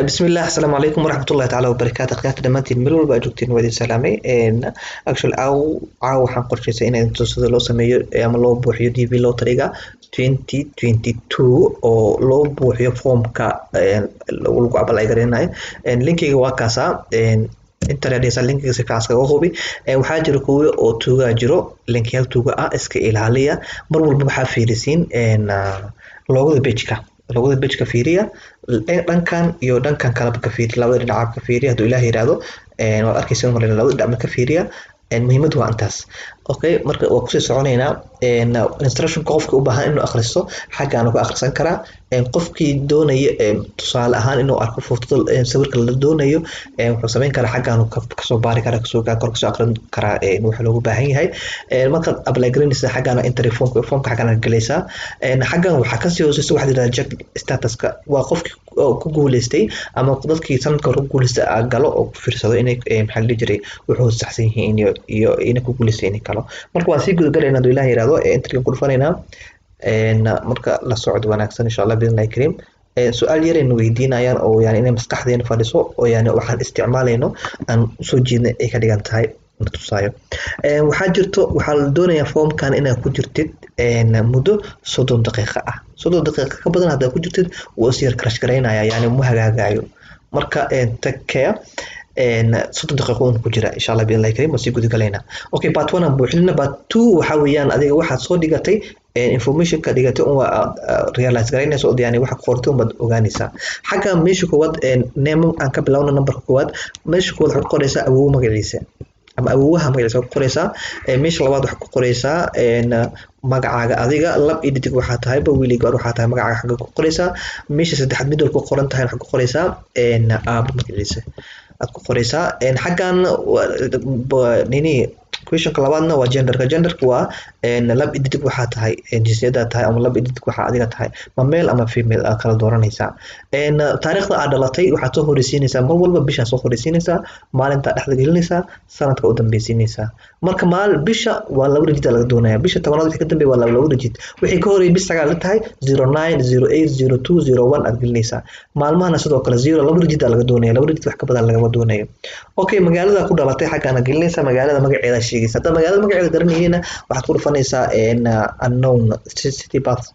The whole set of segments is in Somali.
بسم الله السلام عليكم ورحمة الله تعالى وبركاته قيادة دمانتين ملول بأجوكتين ودي سلامي إن actually أو حنقرشيسا إن أنتو سيدا لو سميو أما لو بوحيو دي بي لو طريقة 2022 أو لو بوحيو فورم كا لو قابل أي قريناي إن لينكي واكاسا إن inta raadiyaysa linkiga si fiican iskaga hubi waxaa jira kuwa oo tuuga jiro linkiyaal tuuga ah iska ilaaliya mar walba waxaa fiirisiin loogada page-ka fiiriya dhankan iyo dhankan kaleba ka fiiriya labada dhinac ka fiiriya haduu ilaahay yiraahdo waad arkaysaa mar labada dhinac ka fiiriya muhiimadu waa intaas okay marka waa ku sii soconaynaa instruction qofka u baahan inuu akhristo xaggaan ku akhrisan karaa qofkii doonaya tusaale ahaan inuu arko footooda sawirka la doonayo wuxuu sameyn karaa xaggaan ka soo baari karaa kasoo akhrin karaa waxa loogu baahan yahay marka apply gareynaysa xaggaan entry formka xaggaan galaysaa xaggaan waxa ka sii hooseysa waxa la yiraahdaa check statuska waa qofkii ku guuleystay ama dadkii sanadka hore ku guuleystay galo oo ku fiirsado inay maxaa la jiray wuxuu saxsan yihiin iyo inay ku guuleystay inay kalo marka waan sii guda galaynaa haduu ilaahay yiraahdo entry ku dhufanayna marka la socod wanaagsan insha Allah biidhnaahi kariim su'aal yar aynu weydiinayaan oo yani inay maskaxdeena fadhiso oo yani waxaan isticmaalayno aan soo jeednay ay ka dhigan tahay tusaayo waxaa jirto waxaa la doonayaa formkan inaad ku jirtid muddo 30 daqiiqo ah 30 daqiiqo ka badan haddaad ku jirtid wuu is yar crash gareynaya yani ma hagaagayo marka take care 30 daqiiqo ku jira insha Allah biidhnaahi kariim wasi guda galaynaa okay part 1 aan buuxinayna part 2 waxa weeyaan adiga waxaad soo dhigatay information ka dhigatay oo realize gareynayso oo yani waxa qortay oo ogaanaysaa xagga meesha koowaad name aan ka bilowno numberka koowaad meesha koowaad waxaad qoraysaa awoow magaciisa ama awoowaha magaciisa ku qoraysaa meesha labaad waxaad ku qoraysaa magacaaga adiga lab iyo dhidig waxaa tahay ba wiiliga waxaa tahay magacaaga xagga ku qoraysaa meesha saddexaad mid walba ku qoran tahay waxaad ku qoraysaa aab magaciisa aad ku qoraysaa xaggan nini questionka labaadna waa genderka waa lab dhidig waxaa tahay jinsiyada tahay ama lab dhidig waxaa adiga tahay ma male ama female aad kala dooranaysaa taariikhda aad dhalatay waxaad soo horeysiinaysaa mar walba bisha soo horeysiinaysaa maalinta dhexda gelinaysaa sanadka u dambaysiinaysaa marka bisha waa laba digit laga doonaya bisha 10aad wixii ka dambeeya waa laba digit wixii ka horeeyay bis 9 la tahay 09 08 02 01 aad gelinaysaa maalmahana sidoo kale 0 laba digit laga doonaya laba digit wax ka badan laga doonayo okay magaalada ku dhalatay xaggan gelinaysaa magaalada magaceeda sheegaysa hadda magaalada magaceeda garanayna waxaad ku dhufanaysaa unknown city path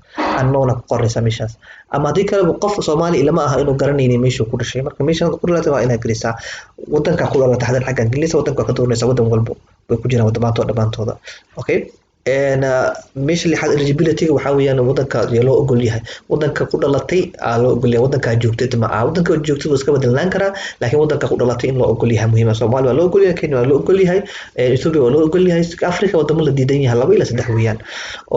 unknown ku qoraysaa meeshaas ama hadii kale qof Soomaali ilama aha inuu garanaynin meesha ku dhashay marka meesha ku dhalatay waa inaad gelisaa wadanka ku dhalatay hadda xaggan gelinaysaa wadanka ka doonaysaa wadan walba way ku jiraan wadamaantooda okay meesha lixaad eligibility waxa weeyaan wadanka loo ogol yahay wadanka ku dhalatay loo ogol yahay wadanka joogtay ma wadanka joogtay iska bedelaan kara laakiin wadanka ku dhalatay in loo ogol yahay muhiim ah Soomaaliya waa loo ogol yahay Kenya waa loo ogol yahay Ethiopia waa loo ogol yahay Afrika wadamo la diidan yahay 2 ilaa 3 weeyaan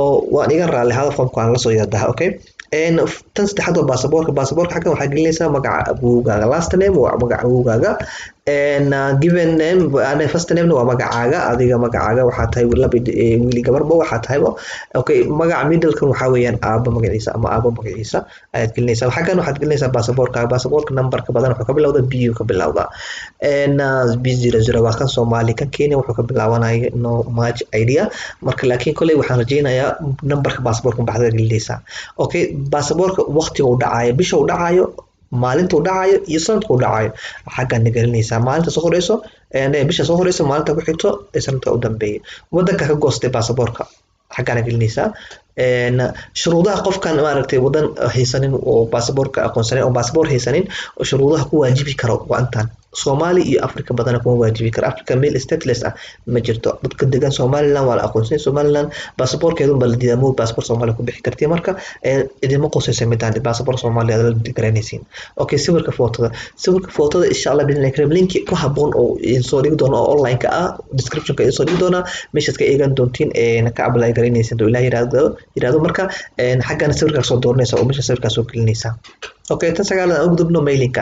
oo waan iga raali hada formka aan la soo yiraahdaa okay tan saddexaad waa baasaboorka xaggan waxaa gelinaysaa magaca abowgaaga last name waa magaca abowgaaga given name and first name waa magacaaga adiga magacaaga waxaa tahay wiili gabarba waxaa tahay okay magaca middle-kan waxaa weeyaan aaba magaciisa ama aaba magaciisa ayaad gelinaysaa xaggan waxaad gelinaysaa baasaboorka numberka badan wuxuu ka bilowdaa B ka bilowdaa B00 waa kan Soomaali kan Kenya wuxuu ka bilaabanaya no much idea marka laakiin kulay waxaan rajeynayaa numberka baasaboorka baxda gelinaysaa okay baasaboorka waqtiga uu dhacayo bisha uu dhacayo maalinta uu dhacayo iyo sanadka uu dhacayo xaggan gelinaysaa maalinta soo horeyso bisha soo horeyso maalinta ku xigto sanadka u dambeeyo wadanka ka goostay baasaboorka xaggan gelinaysaa shuruudaha qofkan maaragtay wadan haysanin oo baasaboorka aqoonsanin oo baasaboor haysanin shuruudaha ku waajibi karo waa intaan Soomaali iyo Afrika badan kuma waajibi kara Afrika male stateless ah ma jirto dadka degan Somaliland waa la aqoonsan Somaliland baasaboorkeedu bal diidamo baasaboor Soomaali ku bixi kartay marka idimo qosaysa midaan baasaboor Soomaali la garanaysiin okay sawirka footada insha Allah bidin kareem link ku haboon oo soo dhigi doono online ka ah description ka soo dhigi doona meeshaad ka eegan doontiin ka apply garanaysan oo ilaahay yiraahdo marka xaggan sawirka soo dooranaysa oo meesha sawirka soo gelinaysa okay tan sagaalaad ugu dubno mailinka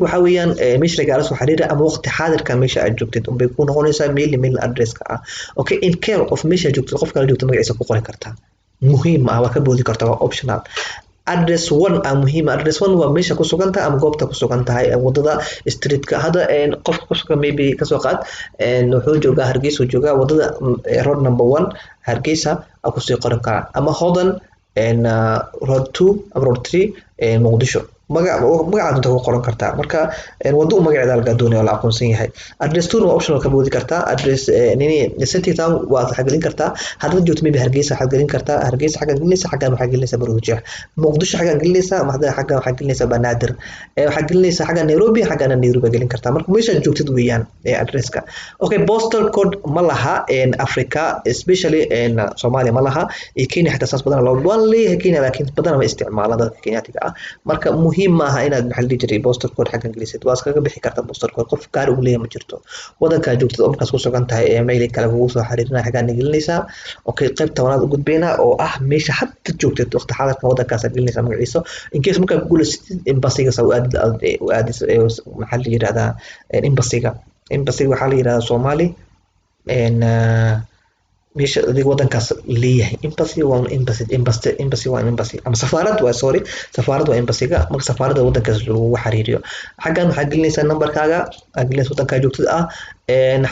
waxa weeyaan meesha laga soo xiriira ama waqti xaadirka meesha aad joogtid bay ku noqonaysaa mail address-ka ah okay in care of meesha joogtid qofka la joogto magaciisa ku qoran kartaa muhiim ah waa ka boodi kartaa waa optional address 1 ah muhiim address 1 waa meesha ku sugan tahay ama goobta ku sugan tahay wadada street-ka hada qofka ku sugan maybe ka soo qaad wuxuu joogaa Hargeysa joogaa wadada road number 1 Hargeysa ku soo qoran kara ama hodan road 2 ama road 3 Muqdisho magacaad inta ku qoran kartaa marka wado magaceeda laga doonayo oo la aqoonsan yahay address tool waa optional ka boodi kartaa address nini city town waa waxa gelin kartaa hadda joogto maybe hargeysa waxa gelin kartaa hargeysa xaga gelinaysa xaga waxa gelinaysa baruujeex muqdisho xaga gelinaysa maxda xaga waxa gelinaysa banaadir waxa gelinaysa xaga nairobi xaga nairobi gelin kartaa marka meesha joogtid weeyaan addresska okay postal code ma laha in Africa especially in Somalia ma laha Kenya xataa saas badan loo waan leeyahay Kenya laakiin badan ma isticmaala dadka Kenyaatiga ah marka muhiim ma aha inaad maxal dijiray postal code xaga ingiriisiga waa iskaga bixi kartaa postal code qof gaar u leeyahay ma jirto wadanka joogtid oo markaas ku sugan tahay email kale ugu soo xiriirina xaga gelinaysa okay qaybta wanaad u gudbeyna oo ah meesha hadda joogtid waqti xaadirka wadankaas gelinaysa magaciisa in case marka guuleystid embassy-ga soo aad maxal yiraahdaa embassy-ga waxa la yiraahdaa Somali in meesha adiga wadankaas leeyahay embassy waa embassy ama safaarad waa sorry safaarad waa embassy-ga marka safaarada wadankaas lagu xiriiriyo xagan waxa gelinaysa numberkaaga gelinaysa wadanka joogtada ah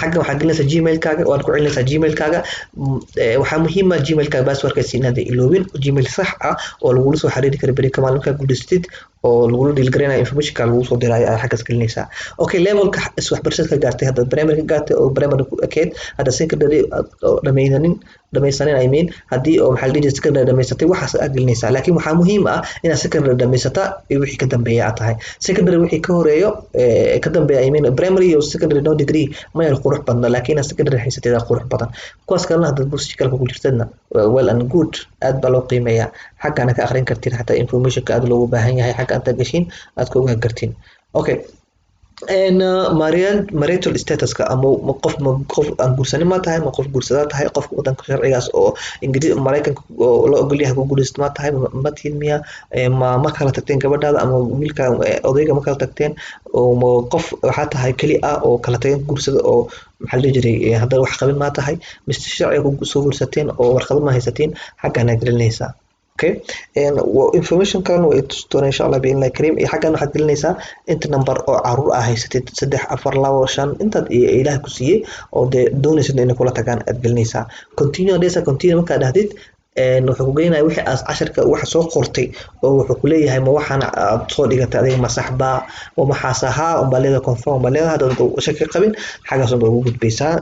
xagan waxa gelinaysa gmail-kaaga waad ku celinaysa gmail-kaaga waxa muhiim ah gmail-kaaga password-ka siinada iloobin gmail sax ah oo lagu soo xiriiri karo bari kamaan marka guuleystid oo lagu dhilgareynaa information-ka lagu soo diray ay xagas gelinaysa okay level-ka waxbarashada gaartay hadda primary gaartay oo primary ku ekeed hadda secondary dhamaysanin I mean hadii oo maxal dijital secondary dhamaysatay waxaas aad gelinaysa laakiin waxa muhiim ah inaad secondary dhamaysata wixii ka dambeeya aad tahay secondary wixii ka horeeyo ka dambeeya I mean primary iyo secondary no degree ma yar qurux badan laakiin secondary haysateeda qurux badan kuwaas kalena hadda bulshada kale ku jirtadna well and good aad baa loo qiimeeyaa xaqana ka akhrin kartiin hatta information-ka aad loogu baahan yahay xaq aad gashin aad ku ogaan kartiin okay marital status-ka ama qof aan guursanin ma tahay ma qof guursada tahay qof wadanka sharcigaas oo Ingiriis Mareykanka oo la ogol yahay guurista ma tahay ma tiin miya ma kala tagteen gabadhaada ama wiilka odayga ma kala tagteen oo qof waxa tahay kali ah oo kala tageen guursada oo maxal jiray hadda wax qabin ma tahay mista sharciga ku soo guursateen oo warqad ma haysatiin xaqana gelinaysa okay information kan way tustoona insha Allah biin la kareem xaqan waxa gelinaysa inta number oo caruur ah haysatid 3 4 2 5 inta ilaah ku siiyay oo doonaysid inay kula tagaan aad gelinaysa continue marka dhahdid wuxuu ku geynayaa wixii aas casharka waxa soo qortay oo wuxuu ku leeyahay ma waxaan aad soo dhigatay adiga ma saxba oo ma xasaha oo baleeda confirm baleeda hada shaki qabin xagaas oo ugu gudbaysaa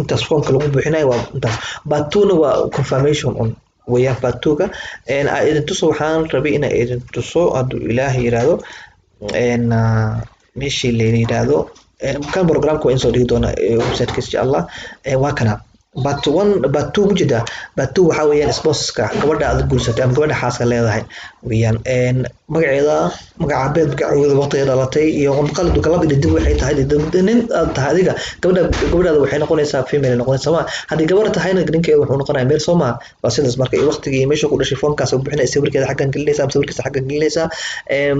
intaas formka lagu buuxinayo waa intaas batuna waa confirmation on ويا فاتوكا ان اذا تصو waxaan rabay in ay tuso adu ilaahi yiraahdo in meeshii la yiraahdo kan programku in soo dhigi doona website-ka insha Allah waa kana batu wujida batu waxa weeyaan sponsor-ka gabadha aad guursatay ama gabadha xaaska leedahay weeyaan magaceeda magaceeda waqtigeeda dhalatay iyo qalad kala dib waxay tahay nin tahay adiga gabadhaada waxay noqonaysaa female noqonaysaa ma hadii gabar tahayna ninkeeda wuxuu noqonayaa meel Soomaa waa sidaas markay waqtigii meesha ku dhashay formkaas oo bixinaysa sawirkeeda xaqan gelinaysa sawirkiisa xaqan gelinaysa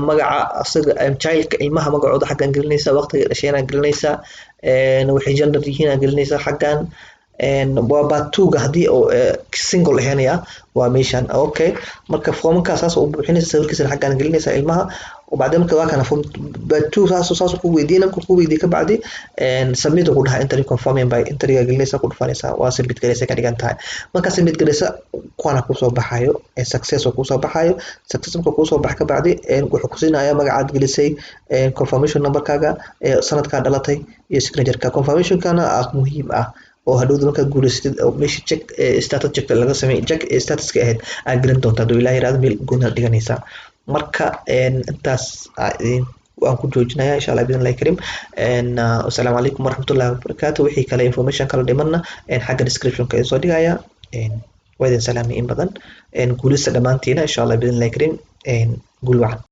magaca asaga child-ka ilmaha magacooda xaqan gelinaysa waqtiga dhashayna gelinaysa waxay gender yihiin gelinaysa xaqan waa batuga hadii oo single ahaanaya waa meeshan okay marka formkaas aas oo buuxinaysa sawirkiisa xaqan gelinaysa ilmaha وبعدين marka waa kana form batu saas ku weydiina ku weydii ka bacdi submit ugu dhahay entry confirming by entry gelinaysa ku dhufanaysa waa submit galaysa ka dhigan tahay marka submit galaysa kuwana ku soo baxayo success ku soo baxayo success ku soo bax ka bacdi wuxuu ku siinayaa magacaad gelisay confirmation number-kaaga sanadka dhalatay iyo signature-ka confirmation-kana muhiim ah oo hadhow marka guuleystid meesha check status check laga sameeyay check status-ka ahayd aad gelin doontaa doo ilaahay raad meel goona dhiganaysa marka intaas waan ku joojinayaa insha Allah bidin karim assalamu alaykum warahmatullahi wabarakatuh wixii kale information kala dhimanna xagga description-ka soo dhigaya waa idin salaamay in badan guulista dhamaantiina insha Allah bidin karim guul wacan